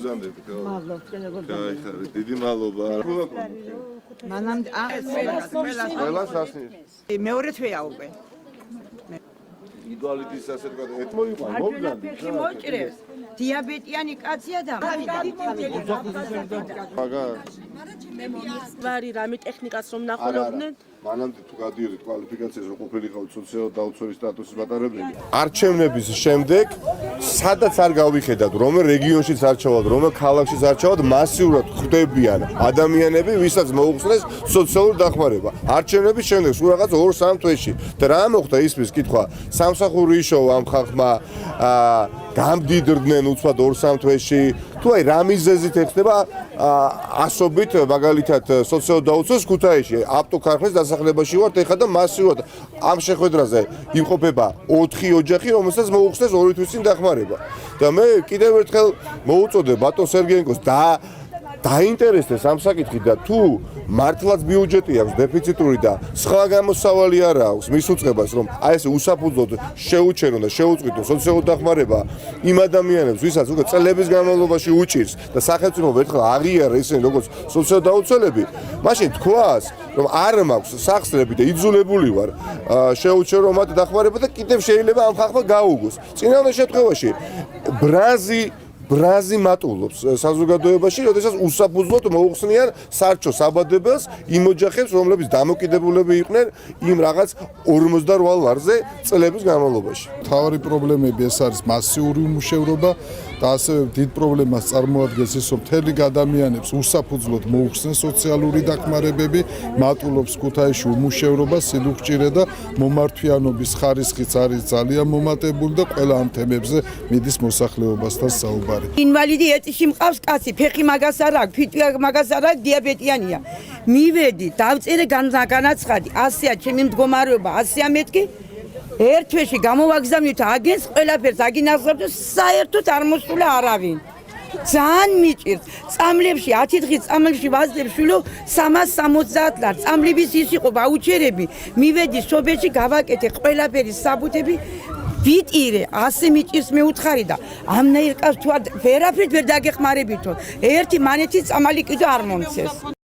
მოგზანდები. დიდი მადლობა. მანამდე ყველას ასნის. მეორე თვეა უკვე. იდვალიტის ასე ვთქვათ, ერთ მოიყვან, მოგზანდები. ფეხი მოჭრევს. დიაბეტიანი კაცია და მაგა ვარი რამე ტექნიკას რომ ნახულობდნენ მანამდე თუ გადიოდით კვალიფიკაციას რო ყოფილიყავით სოციალ-დაუცველი სტატუსის მატარებელი. არჩევნების შემდეგ სადაც არ გავიხედავთ, რომელ რეგიონშიც არჩევთ, რომელ ქალაქშიც არჩევთ, მასიურად ხვდებიან ადამიანები, ვისაც მოუხსნეს სოციალური დახმარება. არჩევნების შემდეგ სულ რაღაც 2-3 თვეში და რა მოხდა ისმის კითხვა, სამსახური იშოვა ამ ხალხმა, გამდიდრდნენ უცბად 2-3 თვეში, თუ აი რა მიზეზით ეხება ასობით მაგალითად სოციალ-დაუცველს ქუთაისში, ავტოქარხნის დასახლებაში ვართ ეხლა და მასიურად ამ შეხვედრაზე იმყოფება 4 ოჯახი, რომელსაც მოუხსნეს 2 თვის წინ დახმარება. და მე კიდევ ერთხელ მოუწოდე ბატონ სერგეენკოს დაინტერესდეს ამ საკითხით და თუ მართლაც ბიუჯეტი აქვს დეფიციტური და სხვა გამოსავალი არ აქვს მის უწყებას რომ აი ეს უსაფუძვლოდ შეუჩენონ და შეუწყვიტონ სოციალური დახმარება იმ ადამიანებს ვისაც უკვე წლების განმავლობაში უჭირს და სახელმწიფო ერთხელ აღიარა ისინი როგორც სოციალ-დაუცველები მაშინ თქვას რომ არ მაქვს სახსრები და იძულებული ვარ შეუჩერო მათ დახმარება და კიდევ შეიძლება ამ ხალხმა გაუგოს წინავე შემთხვევაში ბრაზი მატულობს საზოგადოებაში, როდესაც უსაფუძვლოდ მოუხსნიან სარჩო საბადებელს იმ ოჯახებს, რომლებიც დამოკიდებულები იყვნენ იმ რაღაც 48 ლარზე წლების განმავლობაში. მთავარი პრობლემები ეს არის მასიური უმუშევრობა და ასევე დიდ პრობლემას წარმოადგენს ის, რომ მთელი ადამიანებს უსაფუძვლოდ მოუხსნეს სოციალური დახმარებები, მატულობს ქუთაისში უმუშევრობა, სიდუხჭირე და მომართვიანობის ხარისხიც არის ძალიან მომატებული და ყველა ამ თემებზე მიდის მოსახლეობასთან საუბარი. ინვალიდი ეტიში მყავს კაცი, ფეხი მაგას არ აქვს, ფიტვი მაგას არ აქვს, დიაბეტიანია. მივედი, დავწერე განაცხადი, ასეა ჩემი მდგომარეობა, ასეა მეთქი. ერთ თვეში გამოვაგზავნით აგენს ყველაფერს აგინახავთ და საერთოდ არ მოსულა არავინ. ძალიან მიჭირს. წამლებში 10 დღის წამლებში ვაძლევ შვილო 370 ლარს. წამლების ის იყო ვაუჩერები. მივედი სოფელში გავაკეთე ყველაფერი საბუთები. ვიტირე, ასე მიჭირს მე უთხარი და ამნაირ კაცს თუ ვერაფრით ვერ დაგეხმარებითო. ერთი მანეთის წამალი კიდე არ მომცეს.